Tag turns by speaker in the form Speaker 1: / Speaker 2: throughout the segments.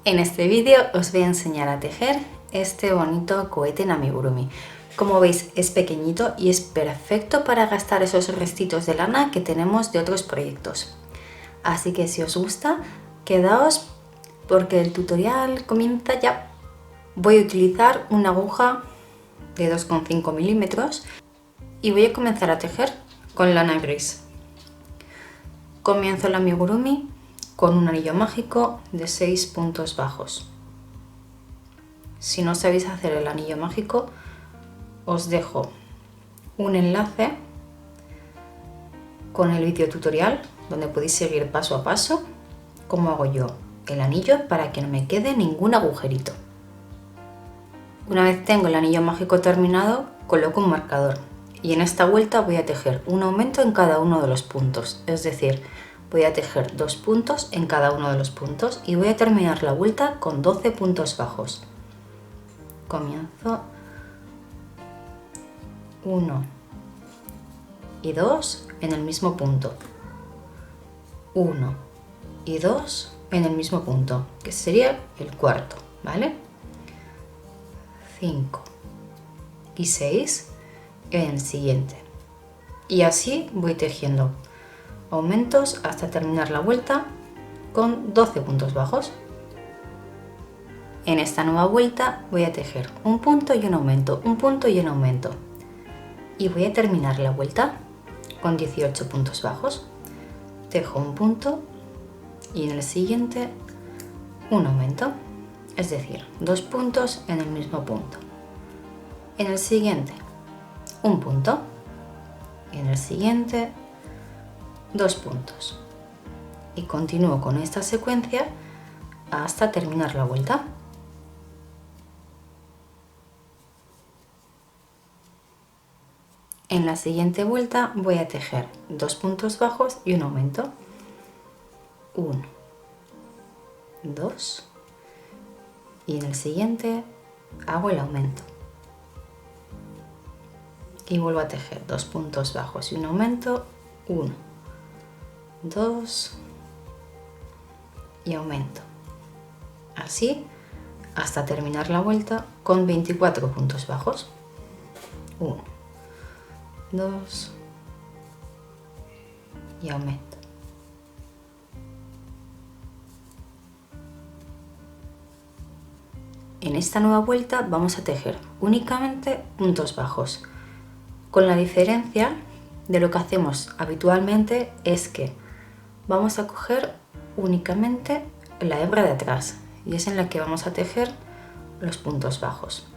Speaker 1: En este vídeo os voy a enseñar a tejer este bonito cohete en amigurumi. Como veis es pequeñito y es perfecto para gastar esos restitos de lana que tenemos de otros proyectos. Así que si os gusta, quedaos porque el tutorial comienza ya. Voy a utilizar una aguja de 2,5 milímetros y voy a comenzar a tejer con lana gris. Comienzo el amigurumi con un anillo mágico de 6 puntos bajos. Si no sabéis hacer el anillo mágico, os dejo un enlace con el vídeo tutorial donde podéis seguir paso a paso cómo hago yo el anillo para que no me quede ningún agujerito. Una vez tengo el anillo mágico terminado, coloco un marcador y en esta vuelta voy a tejer un aumento en cada uno de los puntos, es decir, voy a tejer 2 puntos en cada uno de los puntos y voy a terminar la vuelta con 12 puntos bajos. Comienzo 1 y 2 en el mismo punto, 1 y 2 en el mismo punto, que sería el cuarto, ¿vale? 5 y 6 en el siguiente. Y así voy tejiendo aumentos hasta terminar la vuelta con 12 puntos bajos. En esta nueva vuelta voy a tejer un punto y un aumento, un punto y un aumento. Y voy a terminar la vuelta con 18 puntos bajos. Tejo un punto y en el siguiente un aumento, es decir, 2 puntos en el mismo punto. En el siguiente un punto y en el siguiente 2 puntos. Y continúo con esta secuencia hasta terminar la vuelta. En la siguiente vuelta voy a tejer 2 puntos bajos y un aumento. 1, 2 y en el siguiente hago el aumento. Y vuelvo a tejer 2 puntos bajos y un aumento. 1, 2 y aumento. Así hasta terminar la vuelta con 24 puntos bajos. 1, 2 y aumento. En esta nueva vuelta vamos a tejer únicamente puntos bajos, con la diferencia de lo que hacemos habitualmente es que vamos a coger únicamente la hebra de atrás y es en la que vamos a tejer los puntos bajos.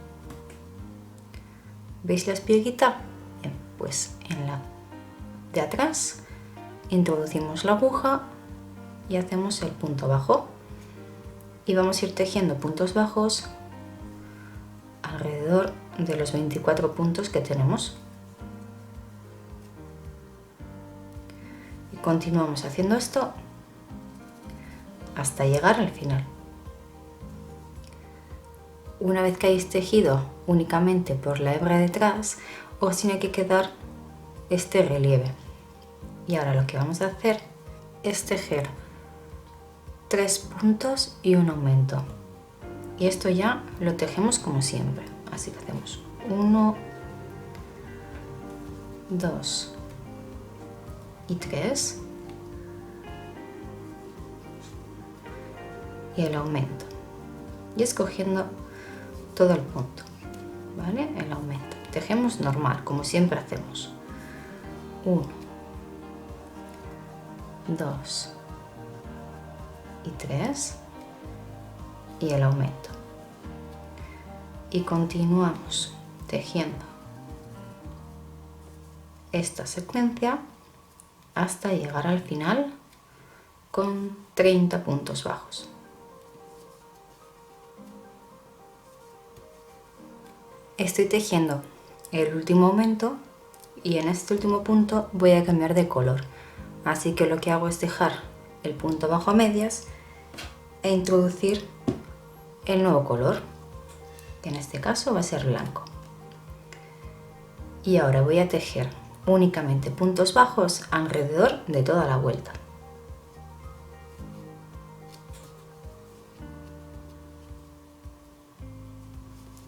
Speaker 1: ¿Veis la espiguita? Bien, pues en la de atrás introducimos la aguja y hacemos el punto bajo y vamos a ir tejiendo puntos bajos alrededor de los 24 puntos que tenemos. Y continuamos haciendo esto hasta llegar al final. Una vez que hayáis tejido únicamente por la hebra de atrás, os tiene que quedar este relieve. Y ahora lo que vamos a hacer es tejer 3 puntos y un aumento. Y esto ya lo tejemos como siempre. Así que hacemos 1, 2 y 3. Y el aumento. Y escogiendo todo el punto, ¿vale? El aumento. Tejemos normal, como siempre hacemos. 1, 2 y 3 y el aumento. Y continuamos tejiendo esta secuencia hasta llegar al final con 30 puntos bajos. Estoy tejiendo el último aumento y en este último punto voy a cambiar de color, así que lo que hago es dejar el punto bajo a medias e introducir el nuevo color, que en este caso va a ser blanco. Y ahora voy a tejer únicamente puntos bajos alrededor de toda la vuelta.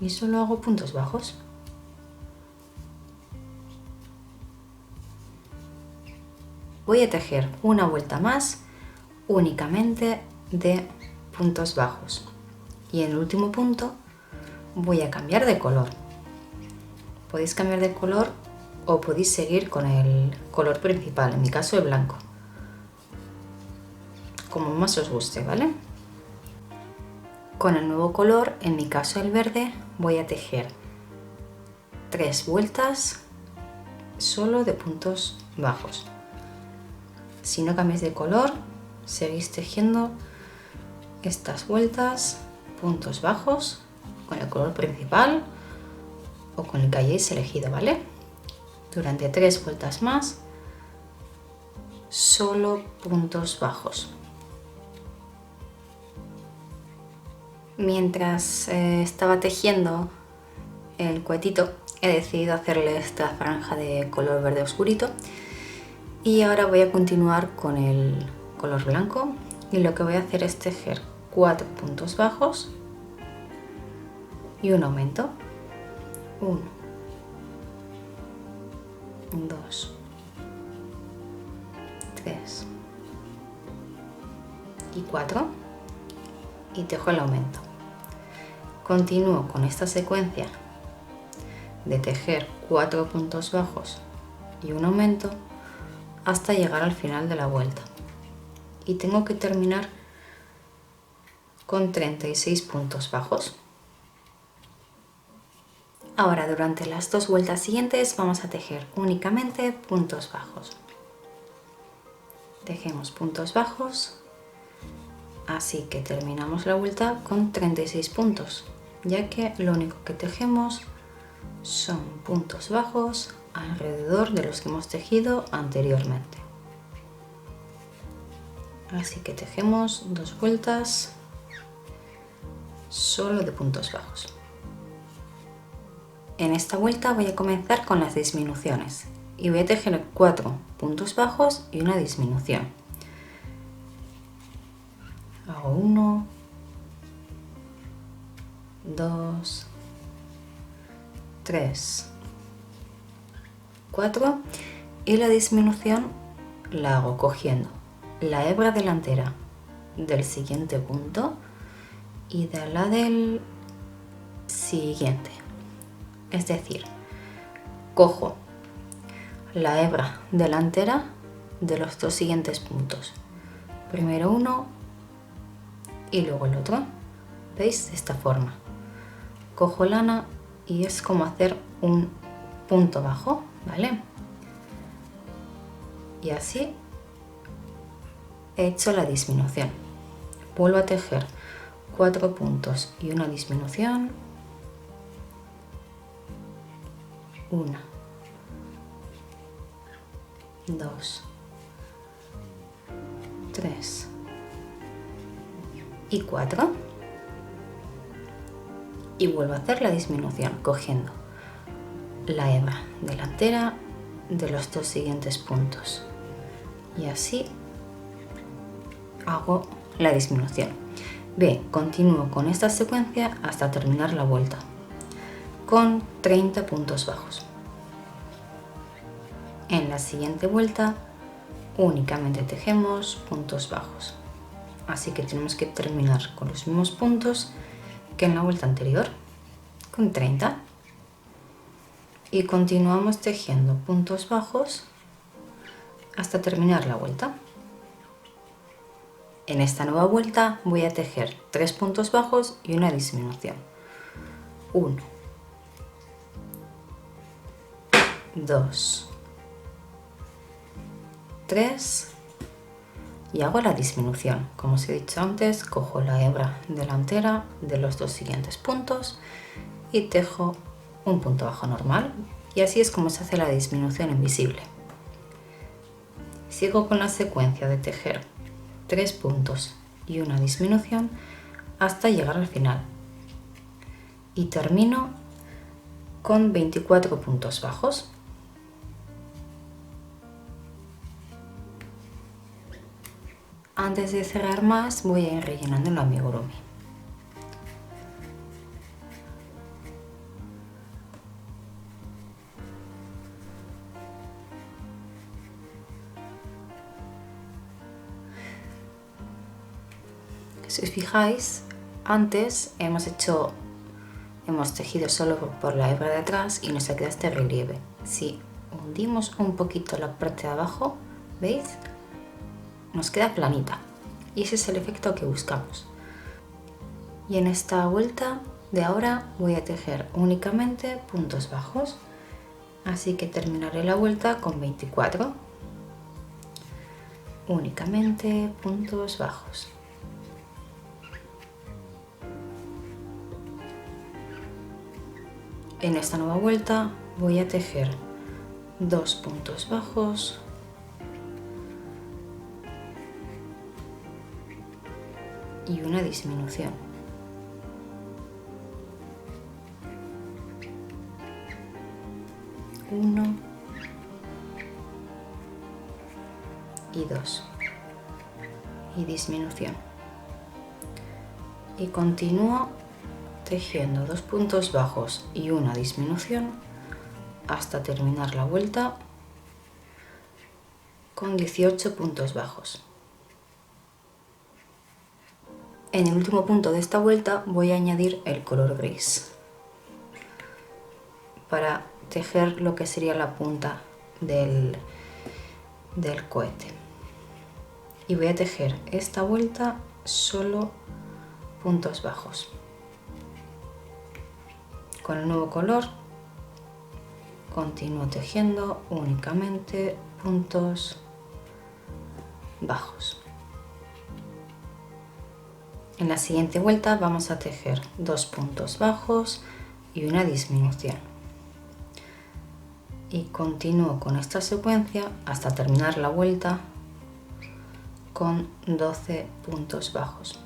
Speaker 1: y solo hago puntos bajos. Voy a tejer una vuelta más únicamente de puntos bajos y en el último punto voy a cambiar de color. Podéis cambiar de color o podéis seguir con el color principal, en mi caso el blanco, como más os guste, ¿vale? Con el nuevo color, en mi caso el verde, voy a tejer 3 vueltas solo de puntos bajos. Si no cambiáis de color, seguís tejiendo estas vueltas, puntos bajos, con el color principal o con el que hayáis elegido, ¿vale? Durante 3 vueltas más, solo puntos bajos. Mientras estaba tejiendo el cuetito, he decidido hacerle esta franja de color verde oscurito. Y ahora voy a continuar con el color blanco y lo que voy a hacer es tejer 4 puntos bajos y un aumento. 1, 2, 3 y 4 y tejo el aumento. Continúo con esta secuencia de tejer 4 puntos bajos y un aumento hasta llegar al final de la vuelta y tengo que terminar con 36 puntos bajos. Ahora durante las 2 vueltas siguientes vamos a tejer únicamente puntos bajos. Tejemos puntos bajos, así que terminamos la vuelta con 36 puntos, ya que lo único que tejemos son puntos bajos alrededor de los que hemos tejido anteriormente. Así que tejemos 2 vueltas solo de puntos bajos. En esta vuelta voy a comenzar con las disminuciones y voy a tejer 4 puntos bajos y una disminución. Hago 1, 2, 3, 4 y la disminución la hago cogiendo la hebra delantera del siguiente punto y de la del siguiente. Es decir, cojo la hebra delantera de los 2 siguientes puntos. Primero uno y luego el otro. ¿Veis? De esta forma. Cojo lana y es como hacer un punto bajo, ¿vale? Y así he hecho la disminución. Vuelvo a tejer 4 puntos y una disminución. 1, 2, 3 y 4 y vuelvo a hacer la disminución cogiendo la hebra delantera de los 2 siguientes puntos y así hago la disminución. Bien, continúo con esta secuencia hasta terminar la vuelta con 30 puntos bajos. En la siguiente vuelta únicamente tejemos puntos bajos, así que tenemos que terminar con los mismos puntos que en la vuelta anterior, con 30, y continuamos tejiendo puntos bajos hasta terminar la vuelta. En esta nueva vuelta voy a tejer 3 puntos bajos y una disminución. 1, 2, 3 y hago la disminución. Como os he dicho antes, cojo la hebra delantera de los 2 siguientes puntos y tejo un punto bajo normal y así es como se hace la disminución invisible. Sigo con la secuencia de tejer 3 puntos y una disminución hasta llegar al final y termino con 24 puntos bajos. Antes de cerrar más voy a ir rellenando el amigurumi. Si os fijáis, antes hemos tejido solo por la hebra de atrás y nos ha quedado este relieve. Si hundimos un poquito la parte de abajo, ¿veis? Nos queda planita y ese es el efecto que buscamos. Y en esta vuelta de ahora voy a tejer únicamente puntos bajos, así que terminaré la vuelta con 24. Únicamente puntos bajos. En esta nueva vuelta voy a tejer 2 puntos bajos y una disminución. Uno y 2 y disminución. Y continúo tejiendo 2 puntos bajos y una disminución hasta terminar la vuelta con 18 puntos bajos. En el último punto de esta vuelta voy a añadir el color gris para tejer lo que sería la punta del cohete. Y voy a tejer esta vuelta solo puntos bajos. Con el nuevo color continúo tejiendo únicamente puntos bajos. En la siguiente vuelta vamos a tejer 2 puntos bajos y una disminución. Y continúo con esta secuencia hasta terminar la vuelta con 12 puntos bajos.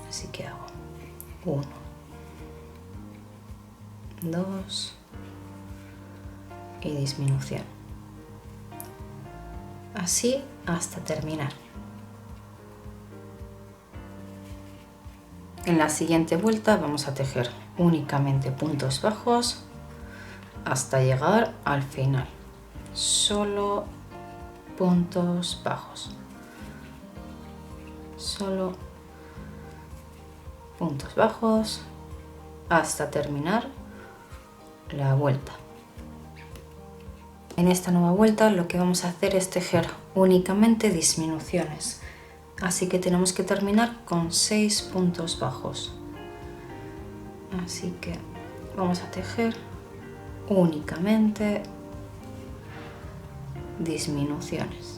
Speaker 1: Así que hago 1, 2 y disminución. Así hasta terminar. En la siguiente vuelta vamos a tejer únicamente puntos bajos hasta llegar al final. Solo puntos bajos. Solo puntos bajos hasta terminar la vuelta. En esta nueva vuelta lo que vamos a hacer es tejer únicamente disminuciones, así que tenemos que terminar con 6 puntos bajos. Así que vamos a tejer únicamente disminuciones.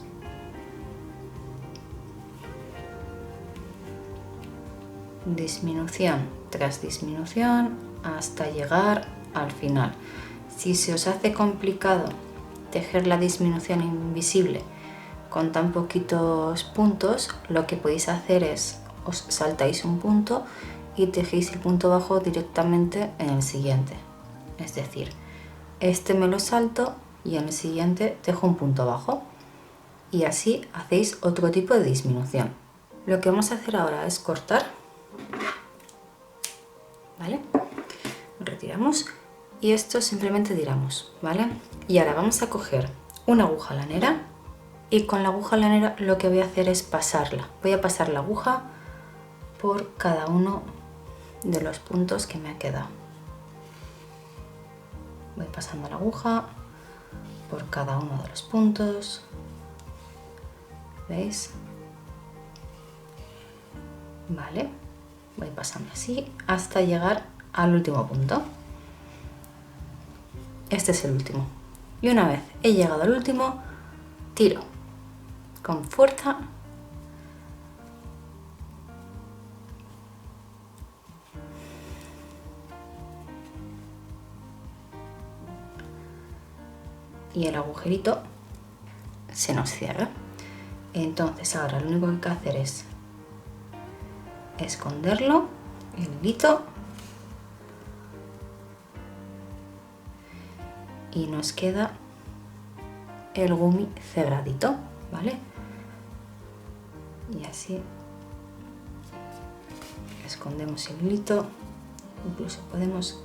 Speaker 1: Disminución tras disminución hasta llegar al final. Si se os hace complicado tejer la disminución invisible con tan poquitos puntos, lo que podéis hacer es os saltáis un punto y tejéis el punto bajo directamente en el siguiente. Es decir, este me lo salto y en el siguiente tejo un punto bajo y así hacéis otro tipo de disminución. Lo que vamos a hacer ahora es cortar, ¿vale? Retiramos y esto simplemente tiramos, ¿vale? Y ahora vamos a coger una aguja lanera y con la aguja lanera lo que voy a hacer es pasarla. Voy a pasar la aguja por cada uno de los puntos que me ha quedado. Voy pasando la aguja por cada uno de los puntos. ¿Veis? Vale. Voy pasando así hasta llegar al último punto. Este es el último. Y una vez he llegado al último, tiro con fuerza y el agujerito se nos cierra. Entonces ahora lo único que hay que hacer es esconderlo, el hilito, y nos queda el gumi cerradito, ¿vale? Y así escondemos el hilito, incluso podemos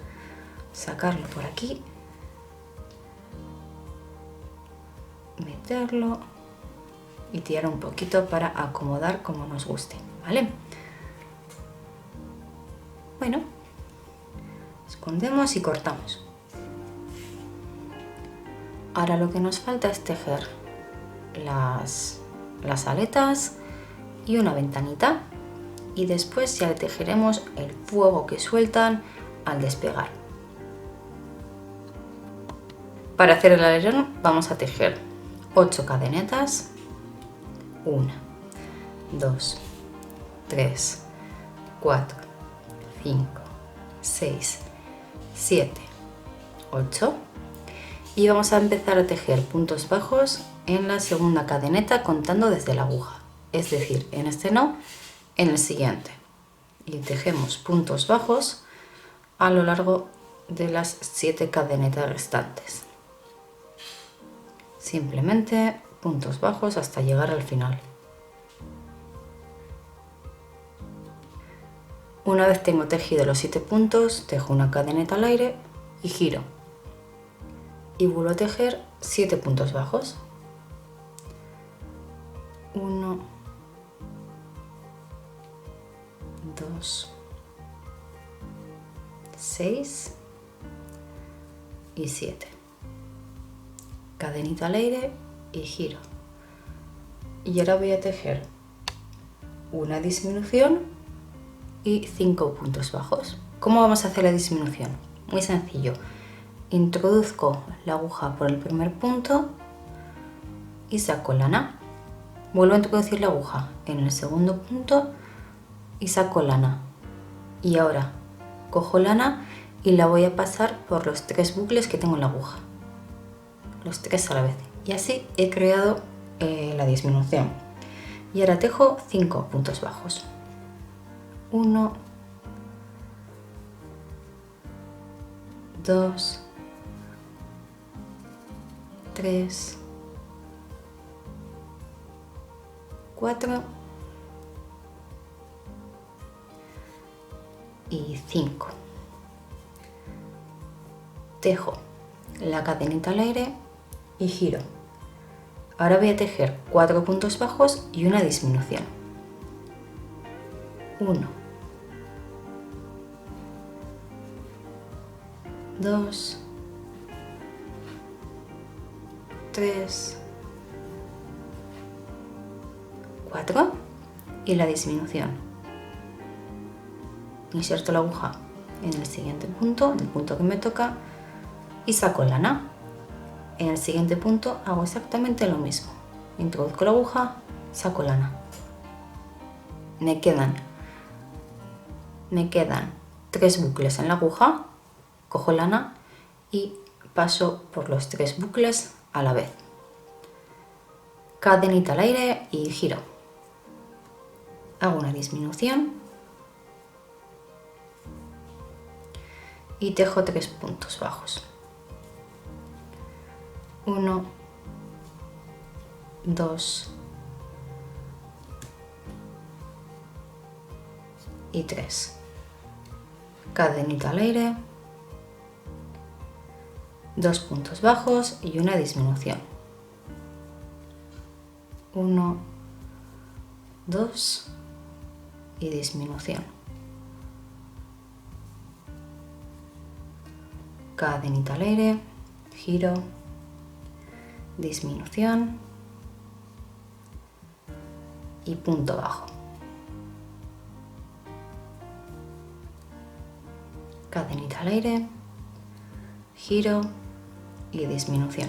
Speaker 1: sacarlo por aquí meterlo y tirar un poquito para acomodar como nos guste, ¿vale? Bueno, escondemos y cortamos. Ahora lo que nos falta es tejer las aletas y una ventanita, y después ya le tejeremos el fuego que sueltan al despegar. Para hacer el alerón vamos a tejer 8 cadenetas, 1, 2, 3, 4, 5, 6, 7, 8, y vamos a empezar a tejer puntos bajos en la segunda cadeneta contando desde la aguja, es decir, en este no, en el siguiente, y tejemos puntos bajos a lo largo de las 7 cadenetas restantes. Simplemente puntos bajos hasta llegar al final. Una vez tengo tejido los 7 puntos, tejo una cadeneta al aire y giro. Y vuelvo a tejer 7 puntos bajos. 1, 2, 6 y 7. Cadenita al aire y giro. Y ahora voy a tejer una disminución y 5 puntos bajos. ¿Cómo vamos a hacer la disminución? Muy sencillo. Introduzco la aguja por el primer punto y saco lana. Vuelvo a introducir la aguja en el segundo punto y saco lana. Y ahora cojo lana y la voy a pasar por los 3 bucles que tengo en la aguja. Los 3 a la vez. Y así he creado la disminución. Y ahora tejo 5 puntos bajos. 1, 2, 3, 4 y 5. Tejo la cadenita al aire y giro. Ahora voy a tejer 4 puntos bajos y una disminución. 1, 2, 3, 4 y la disminución. Inserto la aguja en el siguiente punto, el punto que me toca, y saco lana. En el siguiente punto hago exactamente lo mismo. Introduzco la aguja, saco lana. Me quedan 3 bucles en la aguja, cojo lana y paso por los 3 bucles a la vez. Cadenita al aire y giro. Hago una disminución y tejo 3 puntos bajos. 1, 2 y 3. Cadenita al aire, 2 puntos bajos y una disminución. 1, 2 y disminución. Cadenita al aire, giro, disminución y punto bajo. Cadenita al aire, giro y disminución.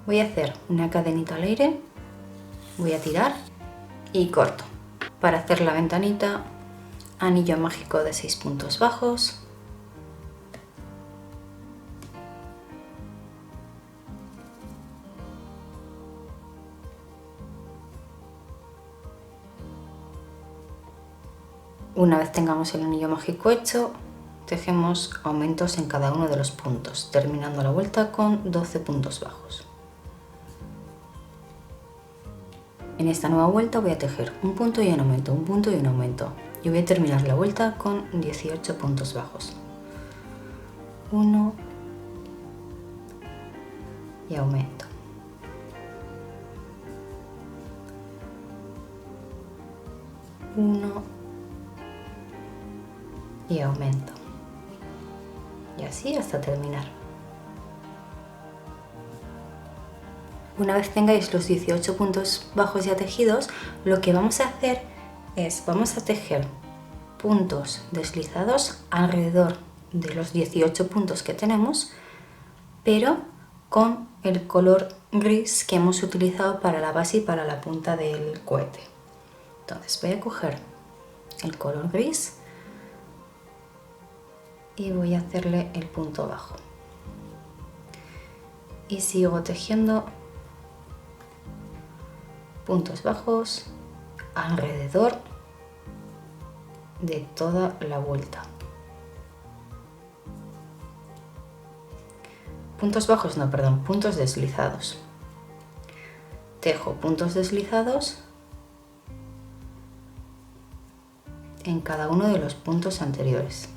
Speaker 1: Voy a hacer una cadenita al aire, voy a tirar y corto. Para hacer la ventanita, anillo mágico de 6 puntos bajos, una vez tengamos el anillo mágico hecho, tejemos aumentos en cada uno de los puntos, terminando la vuelta con 12 puntos bajos. En esta nueva vuelta voy a tejer un punto y un aumento, un punto y un aumento. Y voy a terminar la vuelta con 18 puntos bajos. 1, y aumento. Uno y aumento. Y así hasta terminar. Una vez tengáis los 18 puntos bajos ya tejidos, lo que vamos a hacer es, vamos a tejer puntos deslizados alrededor de los 18 puntos que tenemos, pero con el color gris que hemos utilizado para la base y para la punta del cohete. Entonces voy a coger el color gris y voy a hacerle el punto bajo. Y sigo tejiendo puntos bajos alrededor de toda la vuelta. Puntos bajos, no, perdón, puntos deslizados. Tejo puntos deslizados en cada uno de los puntos anteriores.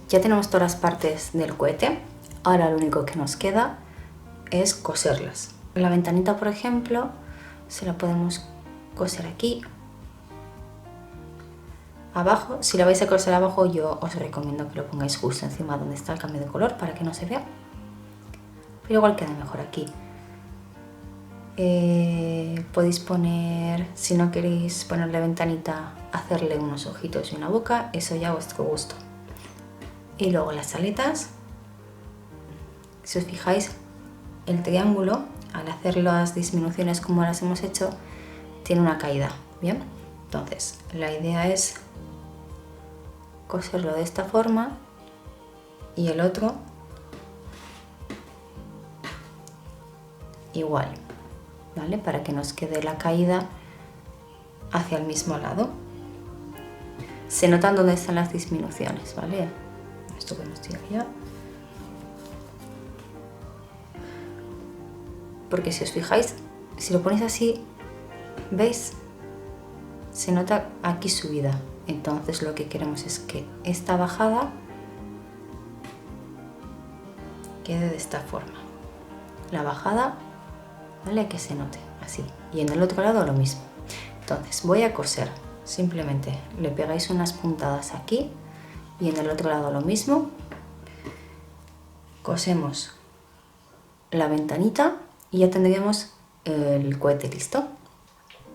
Speaker 1: Ya tenemos todas las partes del cohete, ahora lo único que nos queda es coserlas. La ventanita, por ejemplo, se la podemos coser aquí abajo. Si la vais a coser abajo, yo os recomiendo que lo pongáis justo encima donde está el cambio de color para que no se vea, pero igual queda mejor aquí. Podéis poner, si no queréis ponerle ventanita, hacerle unos ojitos y una boca, eso ya a vuestro gusto. Y luego las aletas, si os fijáis, el triángulo, al hacer las disminuciones como las hemos hecho, tiene una caída, ¿bien? Entonces, la idea es coserlo de esta forma y el otro igual, ¿vale? Para que nos quede la caída hacia el mismo lado. Se notan dónde están las disminuciones, ¿vale? Esto que nos tira ya. Porque si os fijáis, si lo ponéis así, ¿veis? Se nota aquí subida. Entonces lo que queremos es que esta bajada quede de esta forma. La bajada, ¿vale? Que se note así. Y en el otro lado lo mismo. Entonces voy a coser. Simplemente le pegáis unas puntadas aquí y en el otro lado lo mismo. Cosemos la ventanita y ya tendríamos el cohete listo.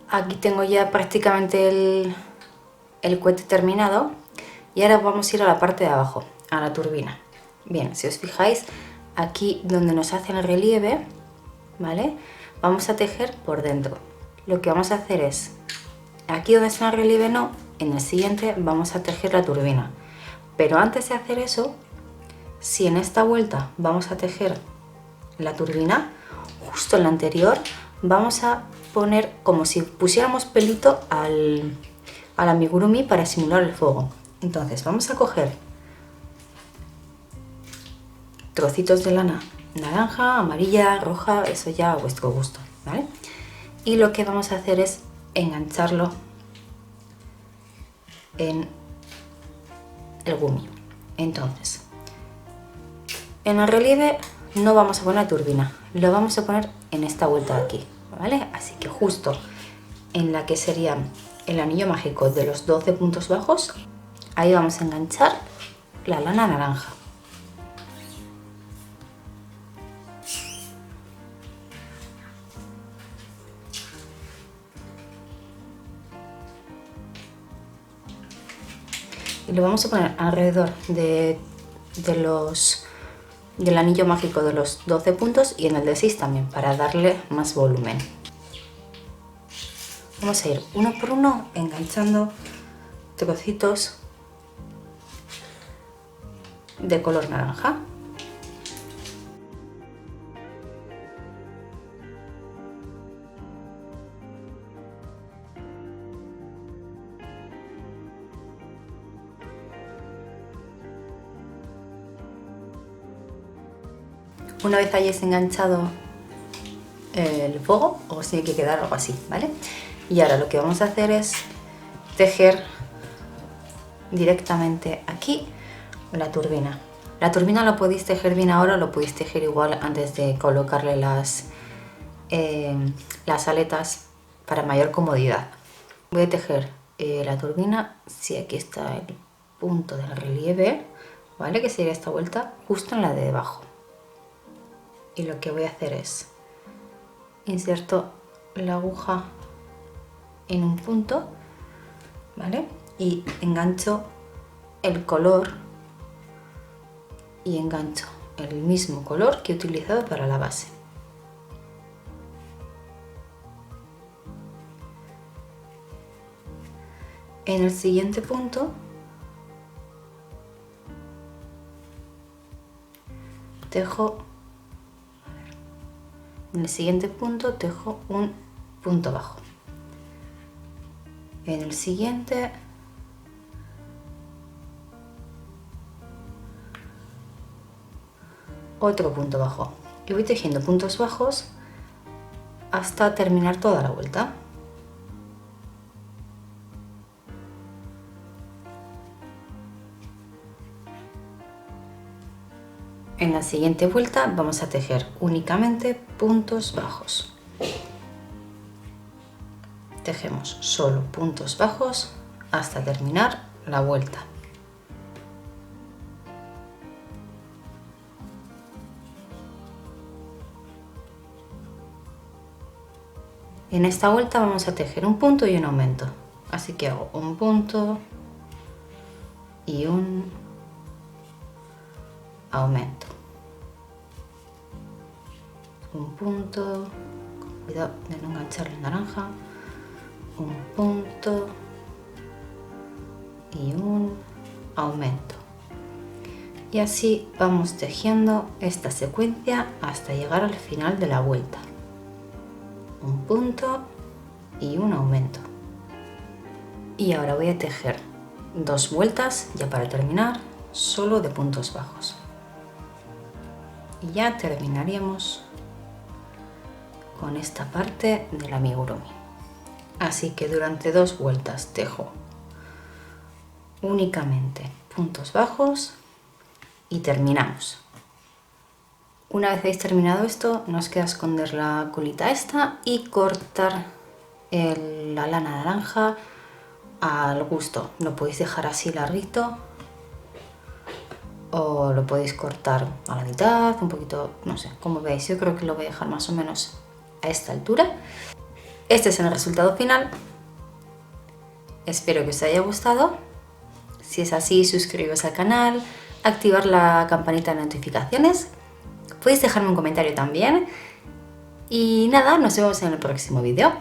Speaker 1: Aquí tengo ya prácticamente el cohete terminado y ahora vamos a ir a la parte de abajo, a la turbina. Bien, si os fijáis, aquí donde nos hace el relieve, ¿vale? Vamos a tejer por dentro. Lo que vamos a hacer es, aquí donde está el relieve no, en el siguiente vamos a tejer la turbina. Pero antes de hacer eso, si en esta vuelta vamos a tejer la turbina, justo en la anterior vamos a poner como si pusiéramos pelito al amigurumi para simular el fuego. Entonces vamos a coger trocitos de lana naranja, amarilla, roja, eso ya a vuestro gusto, ¿vale? Y lo que vamos a hacer es engancharlo en el gumi. Entonces, en el relieve no vamos a poner la turbina, lo vamos a poner en esta vuelta de aquí, ¿vale? Así que justo en la que sería el anillo mágico de los 12 puntos bajos, ahí vamos a enganchar la lana naranja. Y lo vamos a poner alrededor del anillo mágico de los 12 puntos y en el de 6 también, para darle más volumen. Vamos a ir uno por uno enganchando trocitos de color naranja. Una vez hayáis enganchado el fuego, os tiene que quedar algo así, ¿vale? Y ahora lo que vamos a hacer es tejer directamente aquí la turbina. La turbina lo podéis tejer bien ahora, lo podéis tejer igual antes de colocarle las aletas para mayor comodidad. Voy a tejer la turbina, si aquí está el punto del relieve, ¿vale? Que sería esta vuelta justo en la de debajo. Y lo que voy a hacer es inserto la aguja en un punto, ¿vale? Y engancho el color y engancho el mismo color que he utilizado para la base. En el siguiente punto tejo, en el siguiente punto tejo un punto bajo. En el siguiente otro punto bajo y voy tejiendo puntos bajos hasta terminar toda la vuelta. En la siguiente vuelta vamos a tejer únicamente puntos bajos. Tejemos solo puntos bajos hasta terminar la vuelta. En esta vuelta vamos a tejer un punto y un aumento, así que hago un punto y un aumento. Un punto, cuidado de no enganchar la naranja, un punto y un aumento. Y así vamos tejiendo esta secuencia hasta llegar al final de la vuelta. Un punto y un aumento. Y ahora voy a tejer 2 vueltas ya para terminar, solo de puntos bajos. Y ya terminaríamos con esta parte del amigurumi. Así que durante 2 vueltas tejo únicamente puntos bajos y terminamos. Una vez habéis terminado esto, nos queda esconder la colita esta y cortar la lana naranja al gusto. Lo podéis dejar así larguito o lo podéis cortar a la mitad, un poquito, no sé, como veis. Yo creo que lo voy a dejar más o menos a esta altura. Este es el resultado final. Espero que os haya gustado. Si es así, suscribiros al canal, activar la campanita de notificaciones. Podéis dejarme un comentario también. Y nada, nos vemos en el próximo vídeo.